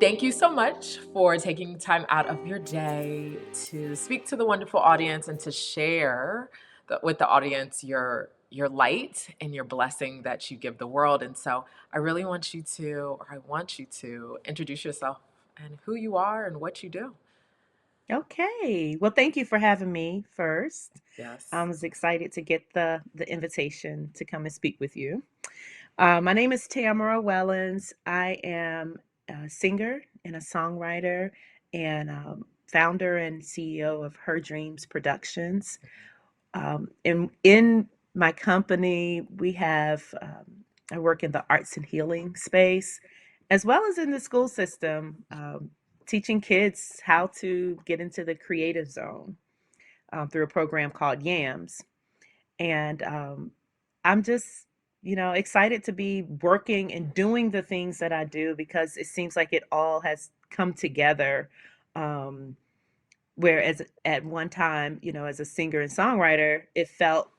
Thank you so much for taking time out of your day to speak to the wonderful audience and to share with the audience your light and your blessing that you give the world. And so I really want you to, or I want you to introduce yourself and who you are and what you do. Okay. Well, thank you for having me first. I Yes. was excited to get the invitation to come and speak with you. My name is Tamara Wellons. I am a singer and a songwriter and founder and CEO of Her Dreams Productions. In my company, I work in the arts and healing space, as well as in the school system, teaching kids how to get into the creative zone through a program called YAMS. And I'm just, excited to be working and doing the things that I do because it seems like it all has come together. Um, Whereas at one time, as a singer and songwriter, it felt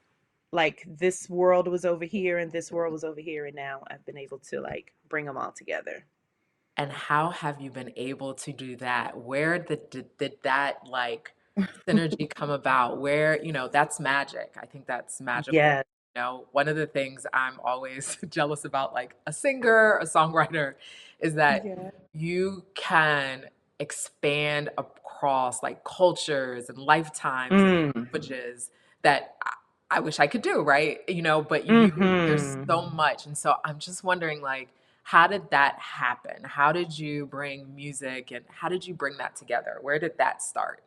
like this world was over here and this world was over here, and now I've been able to like bring them all together. And how have you been able to do that? Where did that like synergy come about? Where, that's magic. I think that's magical. Yeah. One of the things I'm always jealous about, like a singer, a songwriter, is that Yeah. you can expand across like cultures and lifetimes and Mm. languages that I wish I could do, right? But there's Hmm. so much. And so I'm just wondering, like, how did that happen? How did you bring music and how did you bring that together? Where did that start?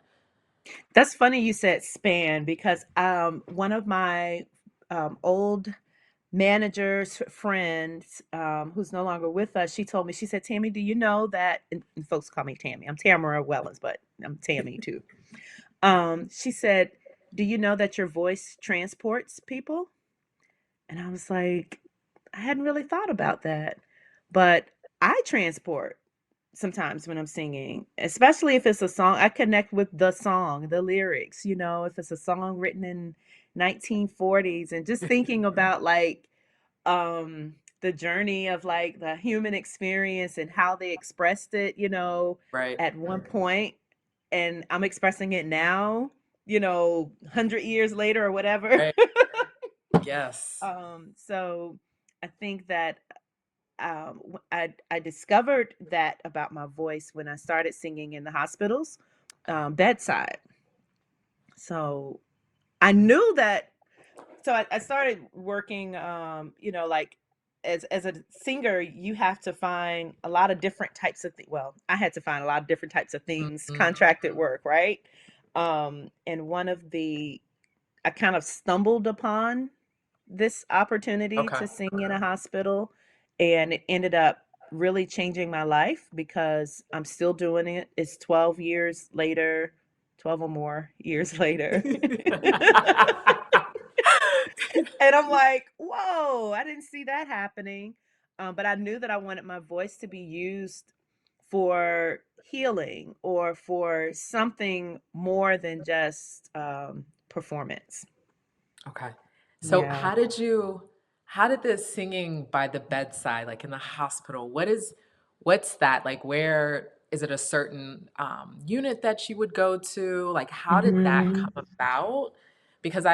That's funny you said span because one of my old manager's friends, who's no longer with us, she told me, she said, Tammy, do you know that, and folks call me Tammy. I'm Tamara Wellons, but I'm Tammy too. She said, do you know that your voice transports people? And I was like, I hadn't really thought about that. But I transport sometimes when I'm singing, especially if it's a song. I connect with the song, the lyrics, if it's a song written in 1940s and just thinking about like the journey of like the human experience and how they expressed it, Right, at one point, and I'm expressing it now, 100 years later or whatever. right. Yes. So I think that I discovered that about my voice when I started singing in the hospitals, bedside. So I knew that. So I started working, like as a singer, you have to find a lot of different types of things. Well, I had to find a lot of different types of things, Mhm. contracted work, right? And I kind of stumbled upon this opportunity Okay. to sing in a hospital, and it ended up really changing my life because I'm still doing it. It's 12 years later, 12 or more years later. And I'm like, whoa, I didn't see that happening. But I knew that I wanted my voice to be used for healing or for something more than just performance. Okay. So Yeah. how did this singing by the bedside, like in the hospital, what's that? Like where is it a certain unit that you would go to? Like how did that Hmm. come about? Because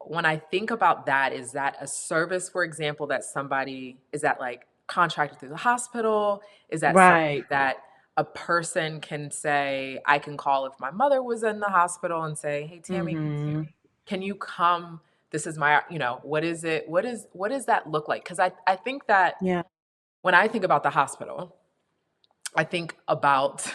when I think about that, is that a service, for example, that somebody is that like contracted through the hospital? Is that something Right. that a person can say, I can call if my mother was in the hospital and say, hey, Tammy, Hmm. can you come? This is my, what is it? What does that look like? Because I think that Yeah. when I think about the hospital, I think about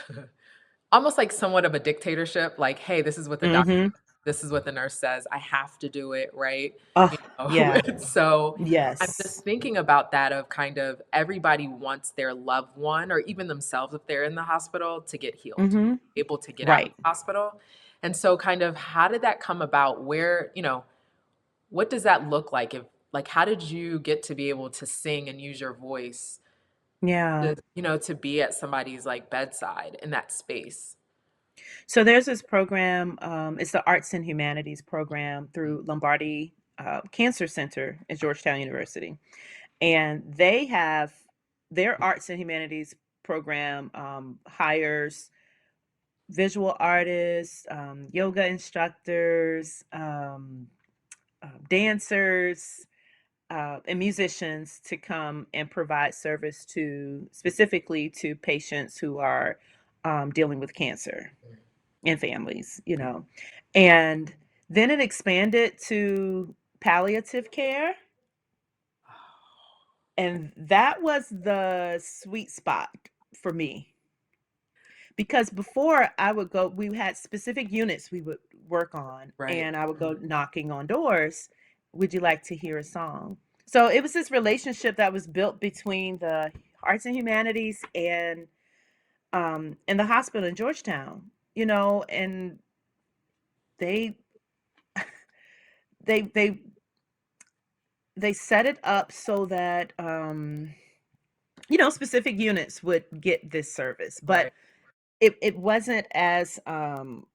almost like somewhat of a dictatorship, like, hey, this is what the doctor, Hmm. this is what the nurse says. I have to do it, right? Oh, You know, yeah. and so I'm just Yes. thinking about that of kind of everybody wants their loved one or even themselves if they're in the hospital to get healed, Hmm. able to get out of Right. the hospital. And so kind of how did that come about? What does that look like? If like how did you get to be able to sing and use your voice Yeah. to be at somebody's like bedside in that space? So there's this program, it's the Arts and Humanities program through Lombardi Cancer Center at Georgetown University. And they have their arts and humanities program hires visual artists, yoga instructors, dancers, and musicians to come and provide service to specifically to patients who are dealing with cancer and families, you know. And then it expanded to palliative care. And that was the sweet spot for me. Because before I would go, we had specific units we would work on, Right. and I would go knocking on doors. Would you like to hear a song? So it was this relationship that was built between the arts and humanities and the hospital in Georgetown, you know, and they they they they set it up so that you know, specific units would get this service. But Right. it wasn't as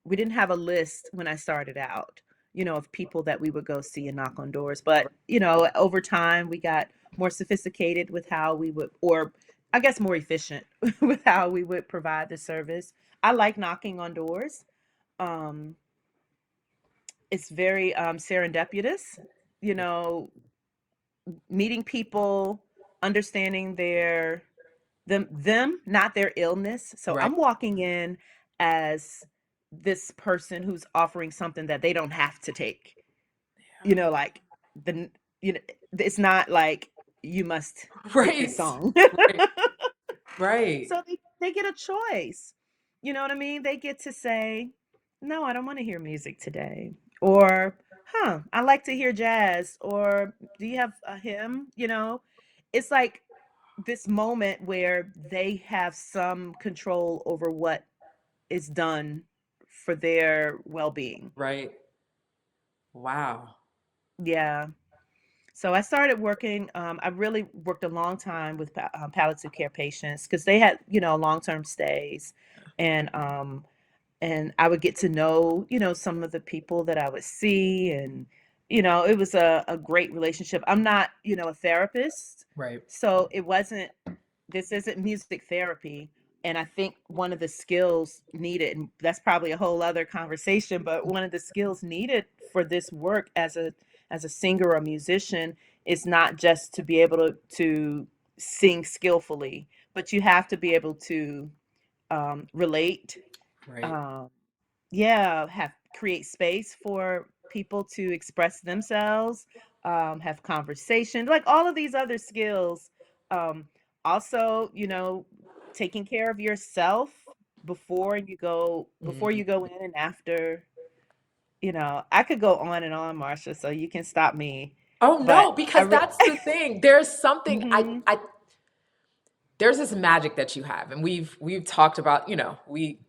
we didn't have a list when I started out, you know, of people that we would go see and knock on doors. But, you know, over time we got more sophisticated with how we would, or I guess more efficient with how we would provide the service. I like knocking on doors. Um, it's very serendipitous, you know, meeting people, understanding them, not their illness. So Right. I'm walking in as this person who's offering something that they don't have to take. You know, like the you know, it's not like you must get this Right. song. Right. Right. So they get a choice. You know what I mean? They get to say, "No, I don't want to hear music today." Or, "Huh, I like to hear jazz." Or, "Do you have a hymn?" You know? It's like this moment where they have some control over what is done for their well-being. Right. Wow. Yeah. So I started working. I really worked a long time with palliative care patients because they had, you know, long-term stays, and I would get to know, you know, some of the people that I would see, and you know, it was a great relationship. I'm not, you know, a therapist, Right. so it wasn't this isn't music therapy. And I think one of the skills needed, and that's probably a whole other conversation, but one of the skills needed for this work as a singer or musician is not just to be able to sing skillfully, but you have to be able to relate, Right. um, yeah, have create space for people to express themselves, have conversation, like all of these other skills. Um, Also, you know, taking care of yourself before Mm. you go in and after. You know, I could go on and on, Marsha, so you can stop me. Oh But no, I because re- that's the thing. There's something hmm I there's this magic that you have, and we've talked about, you know, we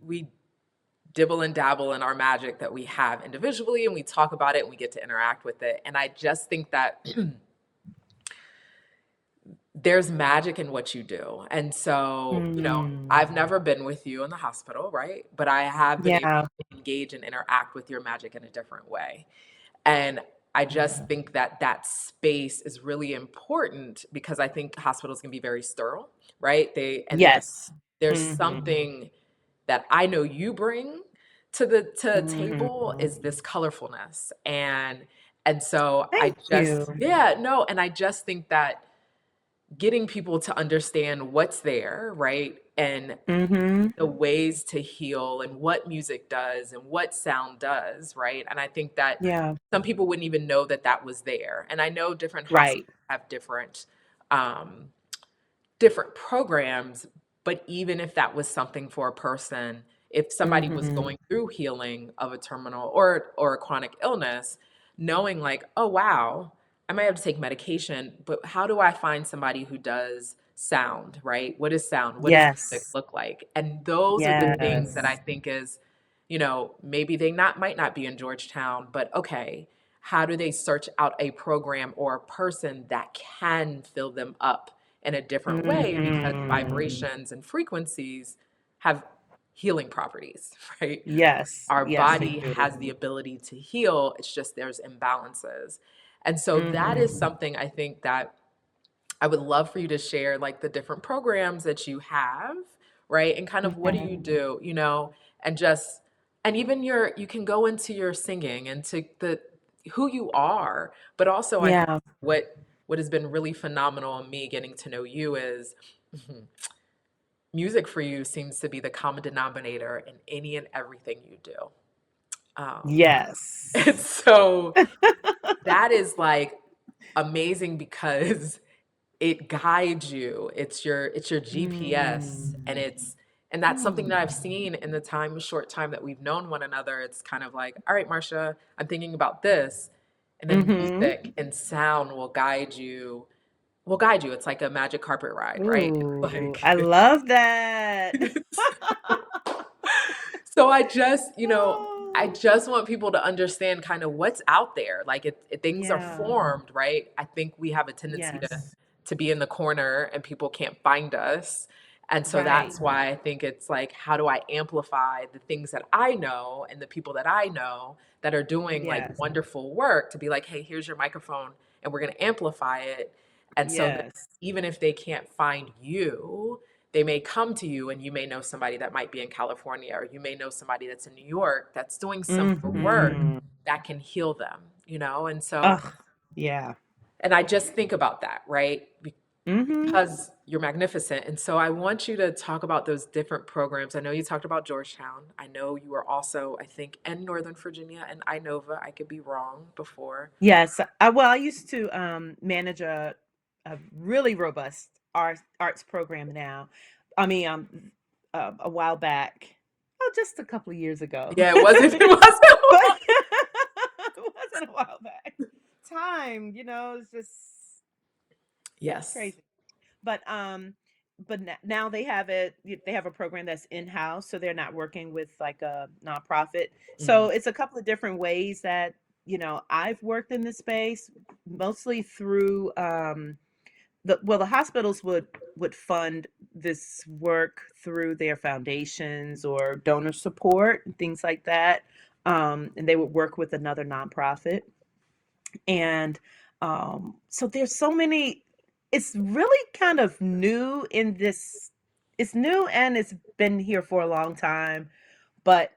dibble and dabble in our magic that we have individually, and we talk about it and we get to interact with it. And I just think that there's magic in what you do. And so, you know, mm, I've never been with you in the hospital, right? But I have been able yeah, to engage and interact with your magic in a different way. And I just think that that space is really important because I think hospitals can be very sterile, right? And yes, there's hmm something that I know you bring to the table hmm is this colorfulness. And so I thank just, you. yeah, no, and I just think that getting people to understand what's there, right? And hmm the ways to heal and what music does and what sound does, right? And I think that Yeah, some people wouldn't even know that that was there. And I know different hospitals right. have um, different programs, but even if that was something for a person, if somebody was Mhm. going through healing of a terminal or a chronic illness, knowing like, oh wow, I might have to take medication, but how do I find somebody who does sound, right? What is sound? What does music Yes. look like? And those are the things that I Yes. think is, you know, maybe they not might not be in Georgetown, but okay, how do they search out a program or a person that can fill them up in a different way because Mhm. vibrations and frequencies have healing properties, right? Yes. Our Yes, they body has the do. ability to heal. It's just there's imbalances. And so that is Mhm. something I think that I would love for you to share like the different programs that you have, right? And kind of what do Okay. you do, you know, and just and even your you can go into your singing and to the who you are, but also I think Yeah. what has been really phenomenal in me getting to know you is music for you seems to be the common denominator in any and everything you do. Um, and Yes. so that is like amazing because it guides you. It's your GPS and Mm. that's something that I've Mm. seen in the short time that we've known one another. It's kind of like, all right, Marcia, I'm thinking about this. And then Mhm. music and sound will guide you. It's like a magic carpet ride, right? Ooh, Like I love that. so I Oh, just want people to understand kind of what's out there. Like things are yeah. formed, right? I think we have a tendency Yes. to be in the corner and people can't find us. And so Right. that's why I think it's like, how do I amplify the things that I know and the people that I know that are doing like Yes. wonderful work to be like, hey, here's your microphone and we're going to amplify it. And so that Yes. even if they can't find you, they may come to you and you may know somebody that might be in California or you may know somebody that's in New York that's doing similar work Mhm. that can heal them, you know? And so, Ugh. Yeah. and I just think about that, right? Mhm. Because you're magnificent. And so I want you to talk about those different programs. I know you talked about Georgetown. I know you were also, I think, in Northern Virginia and Inova. I could be wrong before. Yes. I used to manage a really robust arts program now. I mean, a while back. Oh, just a couple of years ago. Yeah, it wasn't, it wasn't But long. it wasn't a while back. Time, it's just Yes. crazy. But now they have it. They have a program that's in house, so they're not working with like a nonprofit. Mhm. So it's a couple of different ways that I've worked in this space, mostly through the hospitals would fund this work through their foundations or donor support and things like that, and they would work with another nonprofit. And so there's so many. It's really kind of new in this. It's new and it's been here for a long time, but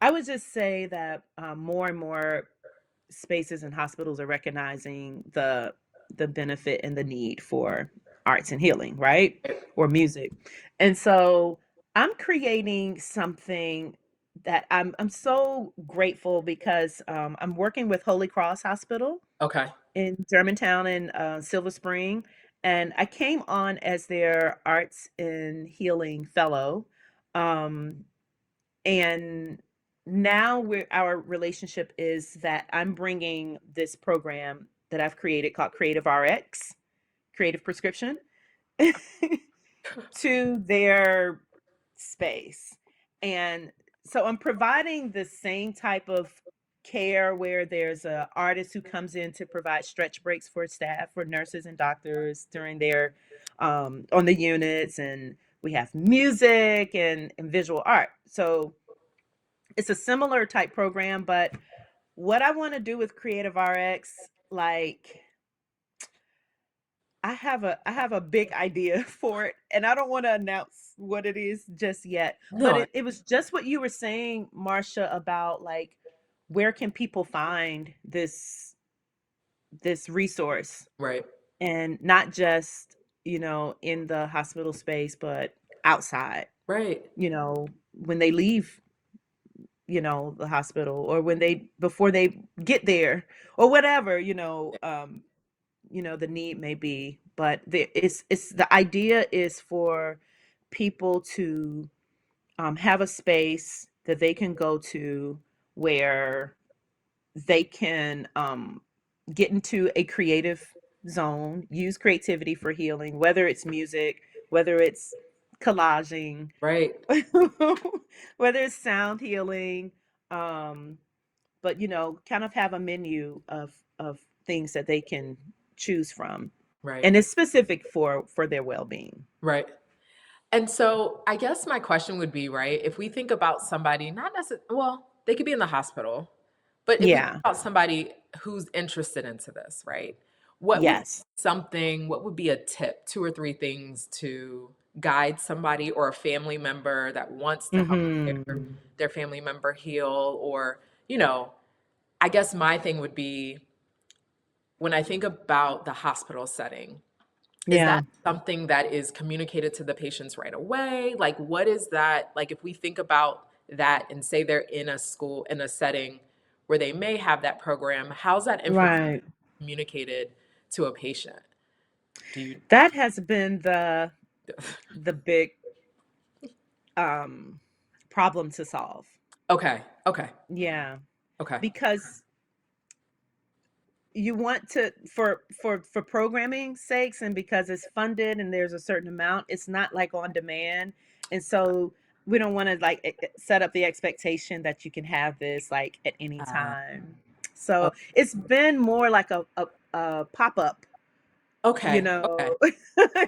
I would just say that more and more spaces and hospitals are recognizing the benefit and the need for arts and healing, right? Or music. And so I'm creating something that I'm so grateful because I'm working with Holy Cross Hospital Okay. in Germantown and Silver Spring, and I came on as their arts and healing fellow. Um, and now our relationship is that I'm bringing this program that I've created called CreativeRx, Creative Prescription, to their space. And so I'm providing the same type of care where there's a artist who comes in to provide stretch breaks for staff, for nurses and doctors during their on the units, and we have music and visual art. So it's a similar type program, but what I want to do with CreativeRx, like I have a big idea for it, and I don't want to announce what it is just yet. But No, it was just what you were saying, Marcia, about like where can people find this resource, right. and not just in the hospital space, but outside. Right. When they leave the hospital, or when they before they get there, or whatever the need may be. But it's the idea is for people to have a space that they can go to where they can get into a creative zone, use creativity for healing, whether it's music, whether it's collaging, Right. whether it's sound healing, um, but kind of have a menu of things that they can choose from, Right. and it's specific for their well-being. Right. And so I guess my question would be, right, if we think about somebody, not necessarily, well, they could be in the hospital, but if we think Yeah. about somebody who's interested into this, right? what would be Yes. what would be a tip, two or three things to guide somebody or a family member that wants to help Mm-hmm. their family member heal? Or, you know, I guess my thing would be, when I think about the hospital setting, is Yeah. that something that is communicated to the patients right away? Like, what is that? Like, if we think about that and say they're in a school, in a setting where they may have that program, how's that information Right. communicated to a patient? Do you? That has been the big um problem to solve. Okay, okay, Yeah. okay. Because you want to, for programming sakes, and because it's funded and there's a certain amount, it's not like on demand. And so we don't want to like set up the expectation that you can have this like at any Uh, time. oh, So it's been more like a pop-up, you okay, okay. know,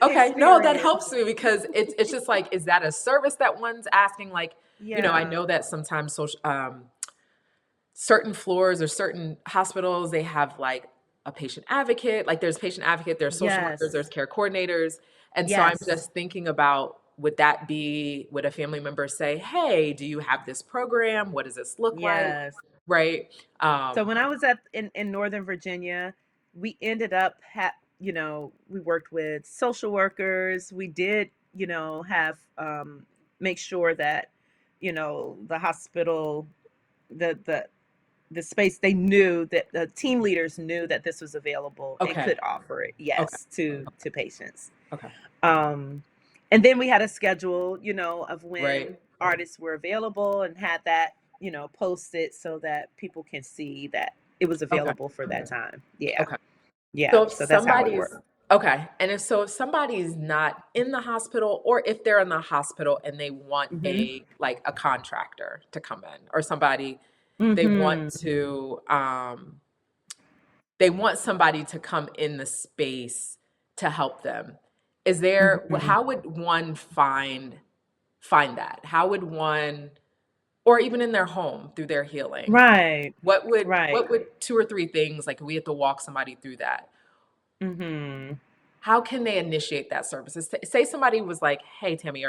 Okay, no, that experience. helps me because it's just like, is that a service that one's asking? Like, I Yeah. know that sometimes certain floors or certain hospitals, they have like a patient advocate. Like, there's patient advocate, there's social workers, Yes. there's care coordinators. And so I'm Yes. just thinking about, would a family member say, "Hey, do you have this program? What does this look like?" Yes. Right? So Um, when I was in Northern Virginia, we ended up we worked with social workers. We did, have make sure that, the hospital, the the the space, they knew that the team leaders knew that this was available and okay, could offer it, okay, yes, to patients. okay. Um, and then we had a schedule, of Right. when artists were available, and had that, posted so that people can see that it was Okay. available for that time. Yeah. Okay. Yeah. So if So that's how it somebody's worked. okay, and if somebody's not in the hospital, or if they're in the hospital and they want Mm-hmm. a contractor to come in, or somebody, they want Mm-hmm. to they want somebody to come in the space to help them. Mm-hmm. How would one find that? How would one, or even in their home through their healing, Right. what Right. would two or three things, like, if we have to walk somebody through that? Mm-hmm. How can they initiate that services? Say somebody was like, "Hey, Tammy,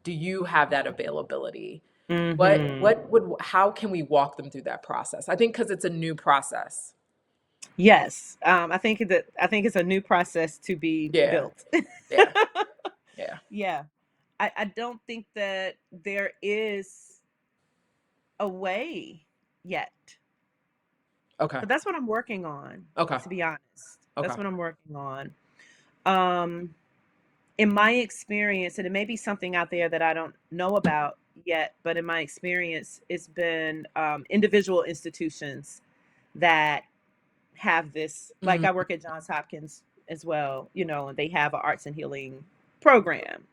do you have that availability?" Mm-hmm. How can we walk them through that process? I think because it's a new process. Yes. I think it's a new process to be Yeah, built. yeah, yeah. Yeah. I don't think that there is a way yet. Okay, But that's what I'm working on, okay, to be honest. okay, That's what I'm working on. Um, in my experience, and it may be something out there that I don't know about yet, but in my experience, it's been individual institutions that have this. Like, mm, I work at Johns Hopkins as well, and they have an arts and healing program,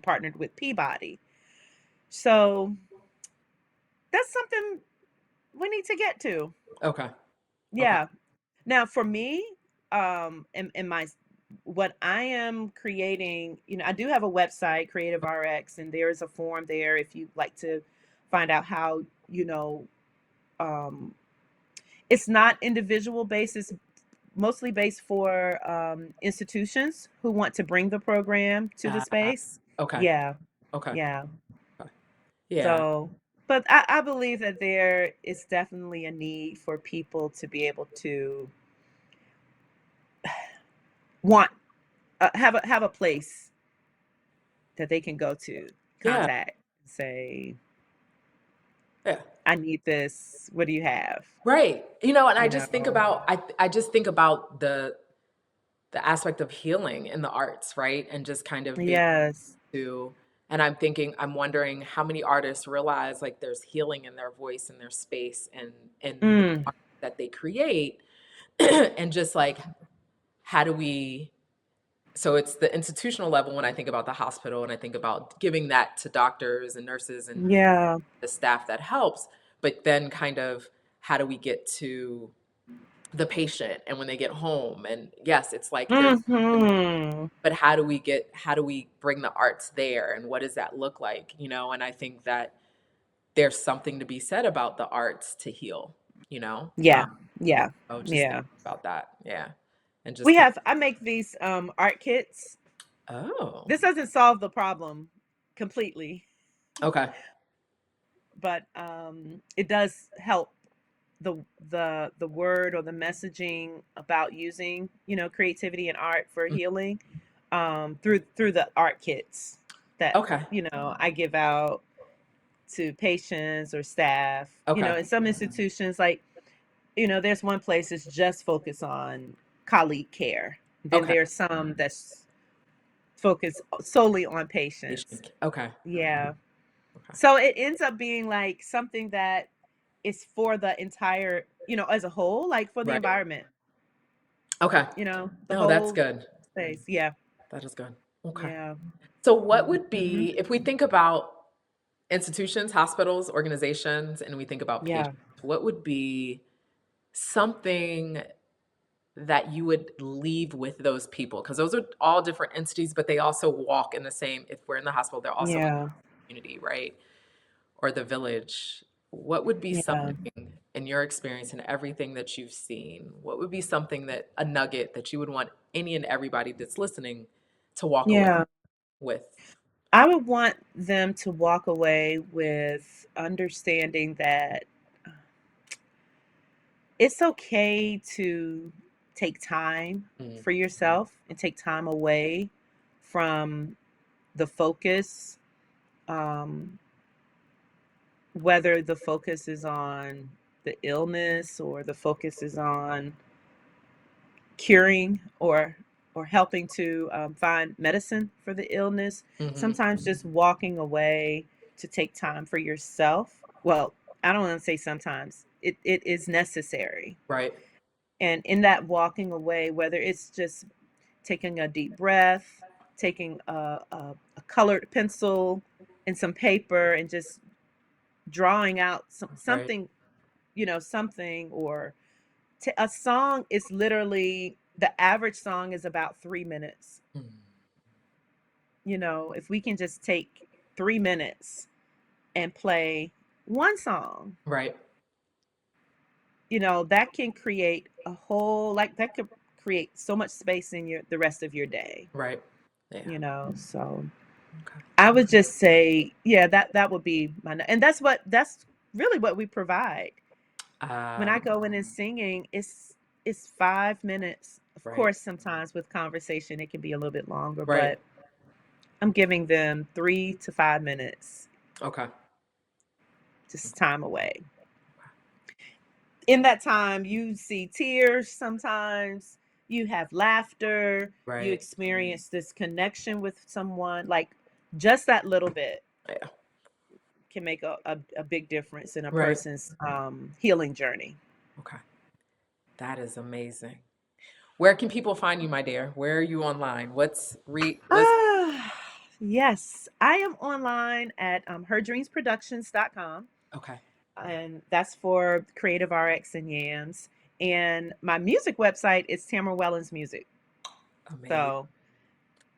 partnered with Peabody. So that's something we need to get to. okay, okay, Yeah. Now, for me, in my what I am creating, I do have a website, CreativeRx, and there's a form there if you'd like to find out how, um, it's not individual based, it's mostly based for institutions who want to bring the program to the uh, space. okay, Yeah, okay, yeah. okay. Yeah, So, but I believe that there is definitely a need for people to be able to want have a place that they can go to, yeah, contact, say, yeah. I need this. What do you have? Right. And You know? I just think about the aspect of healing in the arts, right? And just kind of being Yes. to, and I'm wondering how many artists realize, like, there's healing in their voice and their space and the Mm, art that they create. And just like, how do we, so it's the institutional level when I think about the hospital, and I think about giving that to doctors and nurses and yeah. the staff that helps, but then kind of, how do we get to the patient and when they get home? And yes, it's like there's, Hmm. but how do we bring the arts there, and what does that look like? And I think that there's something to be said about the arts to heal, you know? Yeah. Yeah. Oh, just Yeah. thinking about that. Yeah. And just We kind have I make these art kits. of, oh, This doesn't solve the problem completely, okay. but it does help the the word or the messaging about using, you know, creativity and art for Mm, healing through the art kits that, okay. you know, I give out to patients or staff. You Okay. know, in some institutions, like, you know, there's one place that's just focused on colleague care. Then Okay. there's some that's focused solely on patients. Okay. Yeah. Okay. So it ends up being like something that is for the entire, you know, as a whole, like for the Right. environment, Okay. you know, the No, that's whole good. space. Yeah. That is good. Okay. Yeah. So, what would Hmm. be, if we think about institutions, hospitals, organizations, and we think about patients, Yeah. what would be something that you would leave with those people? Because those are all different entities, but they also walk in the same, if we're in the hospital, they're also in Yeah. the community, right? Or the village. What would be Yeah. something in your experience and everything that you've seen? What would be something that, a nugget that you would want any and everybody that's listening to walk away Yeah. with? I would want them to walk away with understanding that it's okay to take time Mm, for yourself and take time away from the focus, um, whether the focus is on the illness or the focus is on curing or helping to find medicine for the illness. hmm. Sometimes just walking away to take time for yourself. Well, I don't want to say sometimes. It is necessary. Right. And in that walking away, whether it's just taking a deep breath, taking a colored pencil and some paper and just drawing out Right. something, you know, something, or a song is literally, the average song is about 3 minutes. Mm, You know, if we can just take 3 minutes and play one song, right. you know, that can create a whole, like, that could create so much space in your the rest of your day, Right. Yeah. you know. So Okay. I would just say, yeah, that would be my, and that's really what we provide. When Uh, I go in and singing, it's 5 minutes. Of right. course, sometimes with conversation it can be a little bit longer, Right. but I'm giving them 3 to 5 minutes, Okay. just time away. In that time, you see tears sometimes, you have laughter, you Right. experience this connection with someone. Like, just that little bit Yeah. can make a big difference in a Right. person's healing journey. Okay. That is amazing. Where can people find you, my dear? Where are you online? Let's Ah, yes. I am online at herdreamsproductions.com, okay. and that's for CreativeRx and Yams. And my music website is Tamara Wellons Music. Amazing. So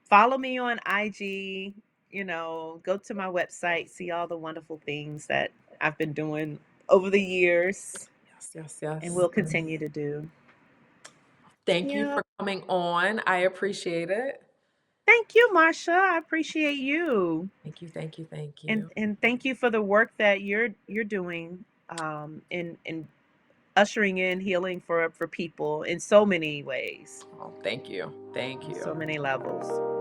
follow me on IG, you know, go to my website, see all the wonderful things that I've been doing over the years Yes, yes, and yes. will continue to do. Thank you Yeah. for coming on. I appreciate it. Thank you, Marsha. I appreciate you. Thank you, thank you, thank And you. thank you for the work that you're doing in ushering in healing for people in so many ways, Oh, thank you. Thank on you. so many levels.